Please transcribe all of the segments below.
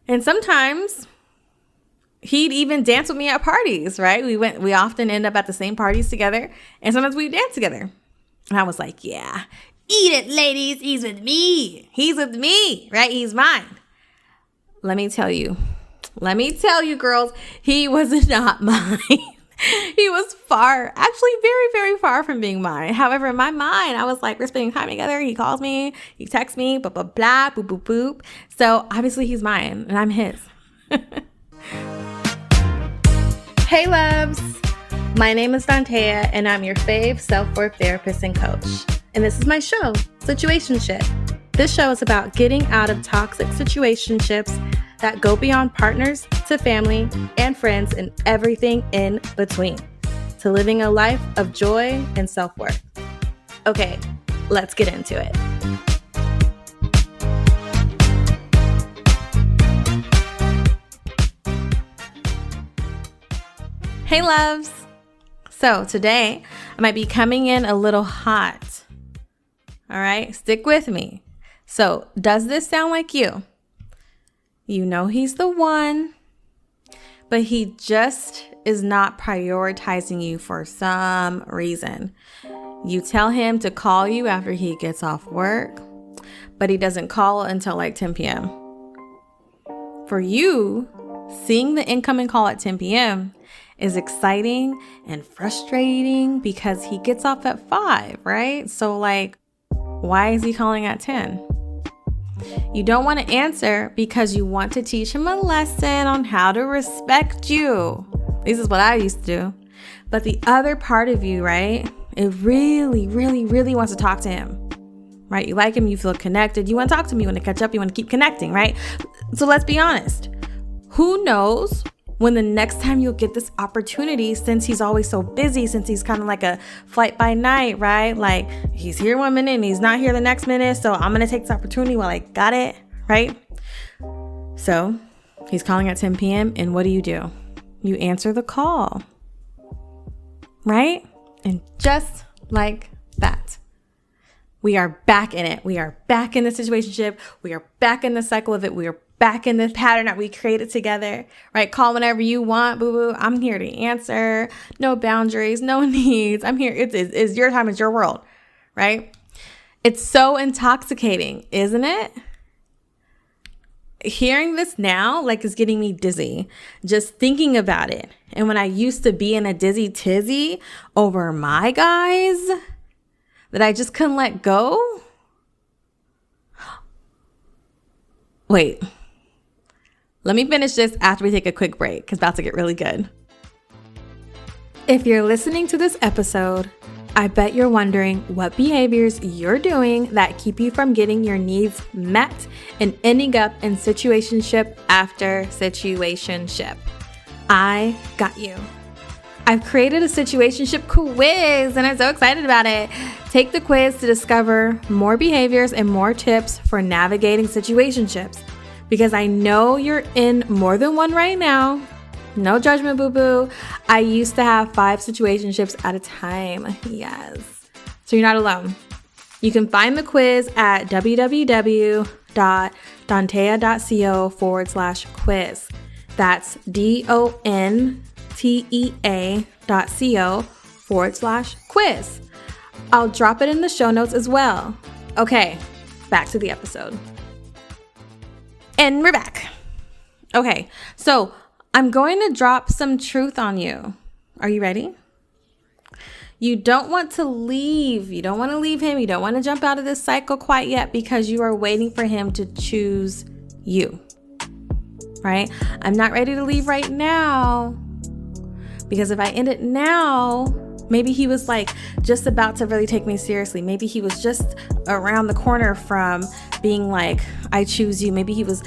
And sometimes he'd even dance with me at parties, right? We often end up at the same parties together, and sometimes we dance together. And I was like, yeah, eat it, ladies. He's with me. He's with me, right? He's mine. Let me tell you, girls, he was not mine. He was actually very, very far from being mine. However, in my mind, I was like, we're spending time together. He calls me, he texts me, blah, blah, blah, boop, boop, boop. So obviously he's mine and I'm his. Hey, loves. My name is Dantea and I'm your fave self-worth therapist and coach. And this is my show, Situationship. This show is about getting out of toxic situationships that go beyond partners to family and friends and everything in between, to living a life of joy and self-worth. Okay, let's get into it. Hey, loves. So today I might be coming in a little hot. All right, stick with me. So does this sound like you? You know he's the one, but he just is not prioritizing you for some reason. You tell him to call you after he gets off work, but he doesn't call until like 10 p.m. For you, seeing the incoming call at 10 p.m. is exciting and frustrating because he gets off at 5, right? So like, why is he calling at 10? You don't want to answer because you want to teach him a lesson on how to respect you. This is what I used to do. But the other part of you, right? It really, really, really wants to talk to him, right? You like him, you feel connected. You want to talk to him, you want to catch up, you want to keep connecting, right? So let's be honest. Who knows when the next time you'll get this opportunity, since he's always so busy, since he's kind of like a flight by night, right? Like he's here one minute and he's not here the next minute. So I'm going to take this opportunity while I got it, right? So he's calling at 10 p.m. and what do? You answer the call, right? And just like that, we are back in it. We are back in the situationship. We are back in the cycle of it. We are back in this pattern that we created together, right? Call whenever you want, boo-boo. I'm here to answer. No boundaries, no needs. I'm here. It's your time. It's your world, right? It's so intoxicating, isn't it? Hearing this now, like, is getting me dizzy. Just thinking about it. And when I used to be in a dizzy tizzy over my guys that I just couldn't let go. Wait. Let me finish this after we take a quick break because it's about to get really good. If you're listening to this episode, I bet you're wondering what behaviors you're doing that keep you from getting your needs met and ending up in situationship after situationship. I got you. I've created a situationship quiz and I'm so excited about it. Take the quiz to discover more behaviors and more tips for navigating situationships. Because I know you're in more than one right now. No judgment, boo-boo. I used to have 5 situationships at a time. Yes. So you're not alone. You can find the quiz at www.dantea.co/quiz. That's DONTEA.co/quiz. I'll drop it in the show notes as well. Okay, back to the episode. And we're back. Okay, so I'm going to drop some truth on you. Are you ready? You don't want to leave. You don't want to leave him. You don't want to jump out of this cycle quite yet because you are waiting for him to choose you, right? I'm not ready to leave right now because if I end it now, maybe he was like just about to really take me seriously. Maybe he was just around the corner from being like, I choose you. Maybe he was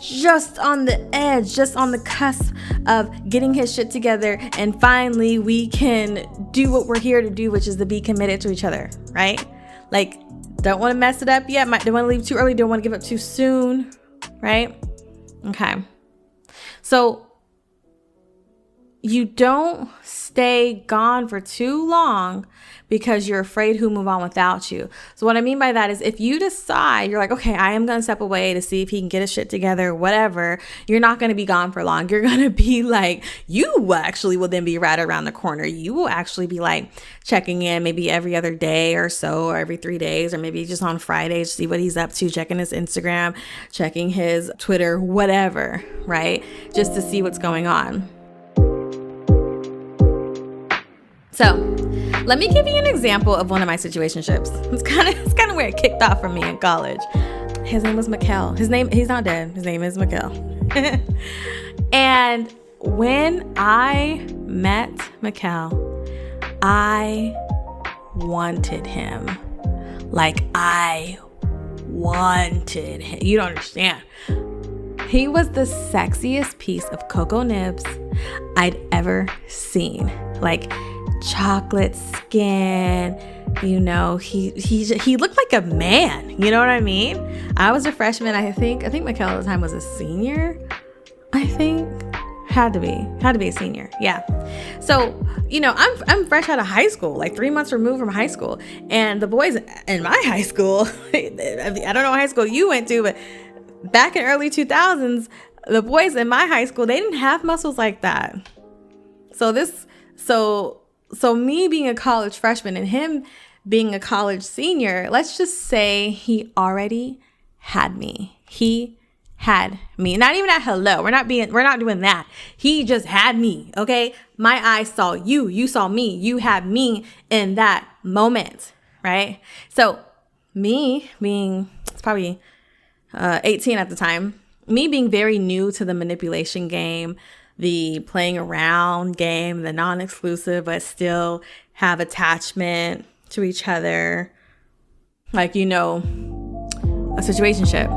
just on the edge, just on the cusp of getting his shit together. And finally we can do what we're here to do, which is to be committed to each other, right? Like, don't want to mess it up yet. Don't want to leave too early. Don't want to give up too soon, right? Okay. So you don't stay gone for too long because you're afraid who'll move on without you. So what I mean by that is if you decide, you're like, okay, I am going to step away to see if he can get his shit together, whatever, you're not going to be gone for long. You're going to be like, you actually will then be right around the corner. You will actually be like checking in maybe every other day or so, or every 3 days, or maybe just on Fridays, see what he's up to, checking his Instagram, checking his Twitter, whatever, right? Just to see what's going on. So let me give you an example of one of my situationships. It's kind of where it kicked off for me in college. His name was Mikkel. He's not dead. His name is Mikkel. And when I met Mikkel, I wanted him. Like, I wanted him. You don't understand. He was the sexiest piece of cocoa nibs I'd ever seen. Like, chocolate skin, you know, he looked like a man, you know what I mean? I was a freshman. I think Mikkel at the time was a senior. I think had to be a senior. Yeah. So, you know, I'm fresh out of high school, like 3 months removed from high school. And the boys in my high school, I don't know what high school you went to, but back in early 2000s, the boys in my high school, they didn't have muscles like that. So me being a college freshman and him being a college senior, let's just say he already had me. He had me. Not even at hello. We're not doing that. He just had me. Okay. My eyes saw you. You saw me. You had me in that moment. Right. So me being, it's probably 18 at the time, me being very new to the manipulation game, the playing around game, the non-exclusive, but still have attachment to each other. Like, you know, a situationship.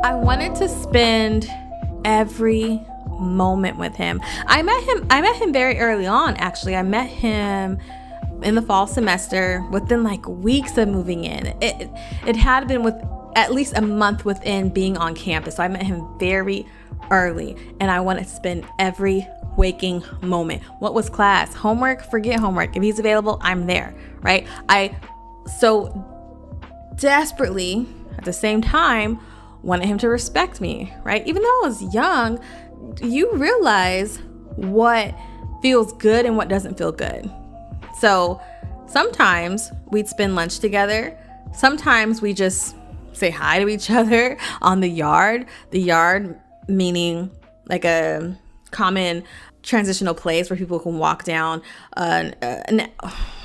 I wanted to spend every moment with him. I met him very early on, actually. I met him in the fall semester, within like weeks of moving in. It had been with at least a month within being on campus. So I met him very early, and I want to spend every waking moment. What was class? Homework? Forget homework. If he's available, I'm there, right? I so desperately at the same time wanted him to respect me, right? Even though I was young, you realize what feels good and what doesn't feel good. So sometimes we'd spend lunch together. Sometimes we just say hi to each other on the yard. The yard meaning like a common transitional place where people can walk down a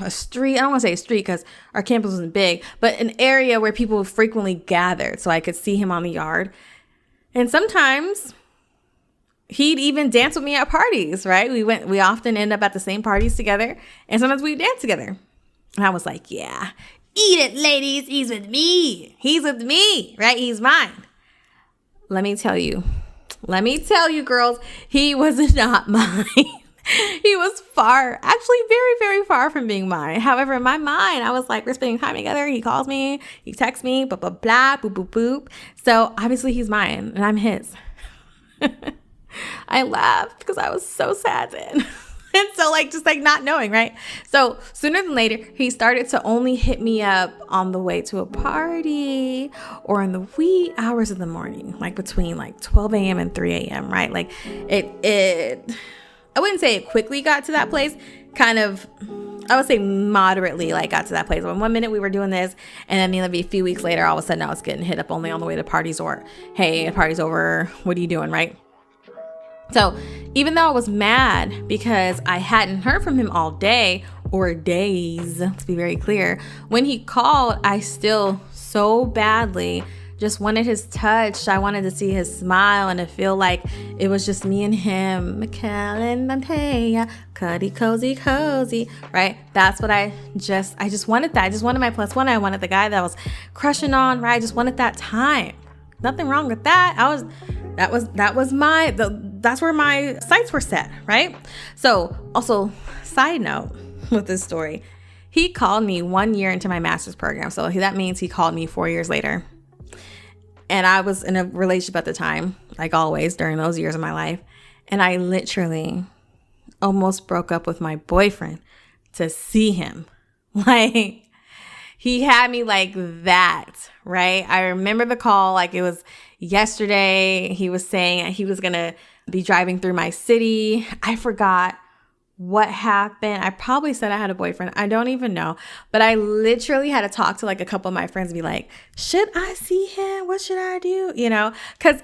street. I don't want to say a street because our campus wasn't big, but an area where people frequently gathered. So I could see him on the yard. And sometimes he'd even dance with me at parties, right? We often end up at the same parties together, and sometimes we dance together. And I was like, yeah, eat it, ladies. He's with me. He's with me, right? He's mine. Let me tell you, girls, he was not mine. He was actually very, very far from being mine. However, in my mind, I was like, we're spending time together. He calls me, he texts me, blah, blah, blah, boop, boop, boop. So obviously he's mine and I'm his. I laughed because I was so sad then. And so just not knowing, right? So sooner than later, he started to only hit me up on the way to a party or in the wee hours of the morning, like between 12 a.m. and 3 a.m., right? Like it, I wouldn't say it quickly got to that place, kind of, I would say moderately got to that place. When 1 minute we were doing this, and then maybe a few weeks later, all of a sudden I was getting hit up only on the way to parties, or, hey, the party's over, what are you doing, right? So even though I was mad because I hadn't heard from him all day, or days, to be very clear, when he called, I still so badly just wanted his touch. I wanted to see his smile and to feel like it was just me and him. Mikkel and Antea, cuddy, cozy, right? That's what I just wanted that. I just wanted my plus one. I wanted the guy that I was crushing on, right? I just wanted that time. Nothing wrong with that. That's where my sights were set, right? So also, side note with this story, he called me 1 year into my master's program. So that means he called me 4 years later. And I was in a relationship at the time, like always during those years of my life. And I literally almost broke up with my boyfriend to see him. Like, he had me like that, right? I remember the call like it was yesterday. He was saying he was going to be driving through my city. I forgot what happened. I probably said I had a boyfriend. I don't even know. But I literally had to talk to like a couple of my friends and be like, should I see him? What should I do? Because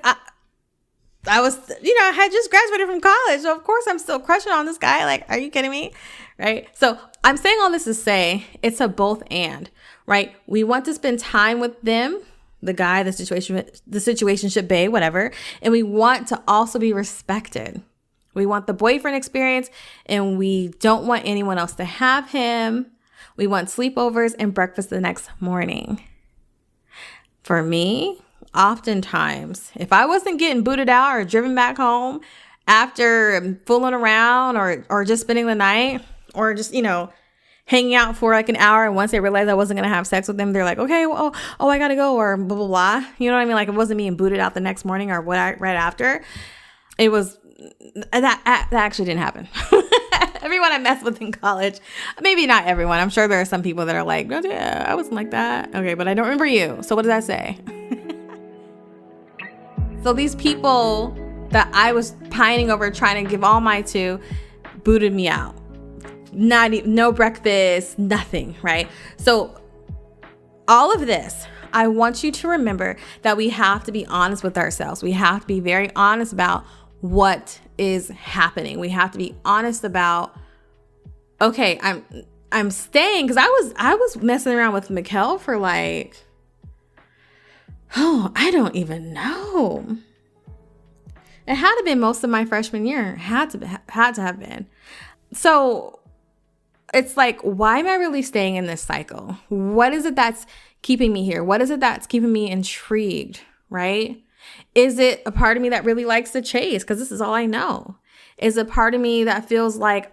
I was, I had just graduated from college. So of course I'm still crushing on this guy. Like, are you kidding me? Right? So I'm saying all this to say it's a both and, right? We want to spend time with them, the guy, the situationship babe, whatever. And we want to also be respected. We want the boyfriend experience and we don't want anyone else to have him. We want sleepovers and breakfast the next morning. For me, oftentimes, if I wasn't getting booted out or driven back home after fooling around or just spending the night or just, hanging out for like an hour, and once they realized I wasn't going to have sex with them, they're like, okay, well, I got to go, or blah, blah, blah. You know what I mean? Like, it wasn't being booted out the next morning or right after. It was, that actually didn't happen. Everyone I messed with in college, maybe not everyone. I'm sure there are some people that are like, oh, yeah, I wasn't like that. Okay, but I don't remember you. So what does that say? So these people that I was pining over trying to give all my to booted me out. No breakfast, nothing, right? So all of this, I want you to remember that we have to be honest with ourselves. We have to be very honest about what is happening. We have to be honest about, okay, I'm staying, because I was messing around with Mikkel for like, I don't even know. It had to been most of my freshman year. Had to have been. So it's like, why am I really staying in this cycle? What is it that's keeping me here? What is it that's keeping me intrigued, right? Is it a part of me that really likes to chase because this is all I know? Is a part of me that feels like,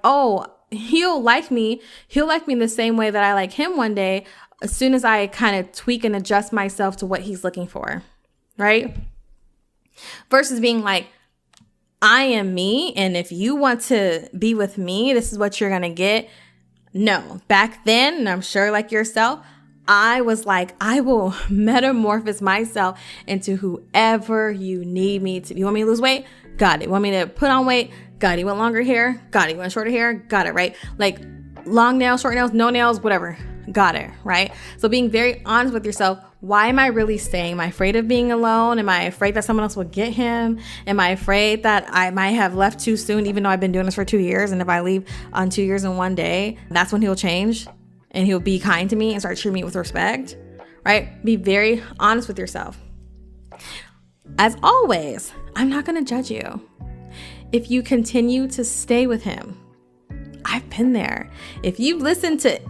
he'll like me in the same way that I like him one day, as soon as I kind of tweak and adjust myself to what he's looking for, right? Versus being like, I am me, and if you want to be with me, this is what you're going to get. No, back then, and I'm sure like yourself, I was like, I will metamorphose myself into whoever you need me to. You want me to lose weight? Got it. You want me to put on weight? Got it. You want longer hair? Got it. You want shorter hair? Got it, right? Like long nails, short nails, no nails, whatever. Got it, right? So being very honest with yourself. Why am I really staying? Am I afraid of being alone? Am I afraid that someone else will get him? Am I afraid that I might have left too soon, even though I've been doing this for 2 years? And if I leave on 2 years and 1 day, that's when he'll change and he'll be kind to me and start treating me with respect, right? Be very honest with yourself. As always, I'm not going to judge you. If you continue to stay with him, I've been there. If you've listened to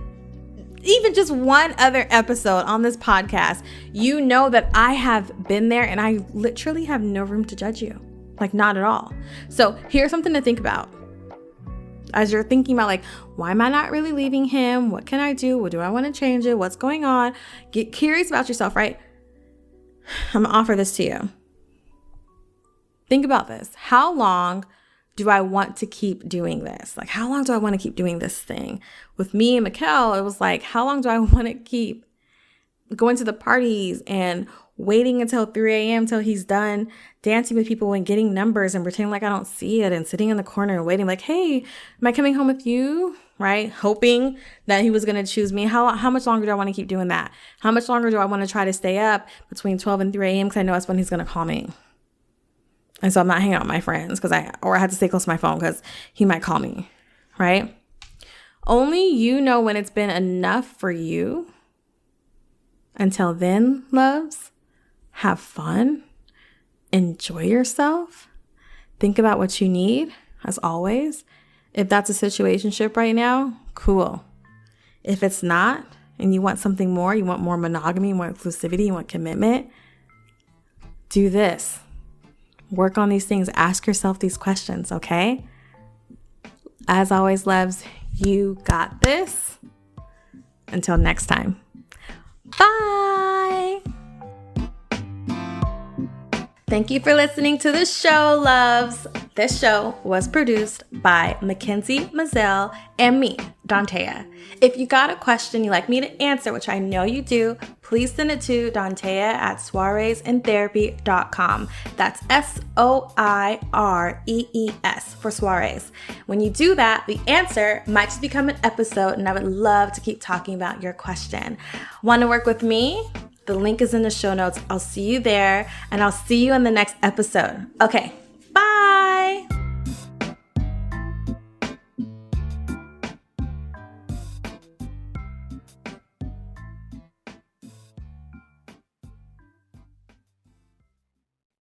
even just one other episode on this podcast, you know that I have been there and I literally have no room to judge you. Like, not at all. So here's something to think about. As you're thinking about like, why am I not really leaving him? What can I do? What do I want to change it? What's going on? Get curious about yourself, right? I'm going to offer this to you. Think about this. How long do I want to keep doing this? Like, how long do I want to keep doing this thing? With me and Mikkel, it was like, how long do I want to keep going to the parties and waiting until 3 a.m. till he's done dancing with people and getting numbers and pretending like I don't see it and sitting in the corner and waiting like, hey, am I coming home with you? Right? Hoping that he was going to choose me. How much longer do I want to keep doing that? How much longer do I want to try to stay up between 12 and 3 a.m. because I know that's when he's going to call me? And so I'm not hanging out with my friends I had to stay close to my phone because he might call me, right? Only you know when it's been enough for you. Until then, loves, have fun, enjoy yourself, think about what you need, as always. If that's a situationship right now, cool. If it's not, and you want something more, you want more monogamy, more exclusivity, you want commitment, do this. Work on these things. Ask yourself these questions, okay? As always, loves, you got this. Until next time. Bye. Thank you for listening to the show, loves. This show was produced by Mackenzie Mazel and me, Dantea. If you got a question you'd like me to answer, which I know you do, please send it to dantea@soireesintherapy.com. That's SOIREES for soirees. When you do that, the answer might just become an episode, and I would love to keep talking about your question. Want to work with me? The link is in the show notes. I'll see you there, and I'll see you in the next episode. Okay.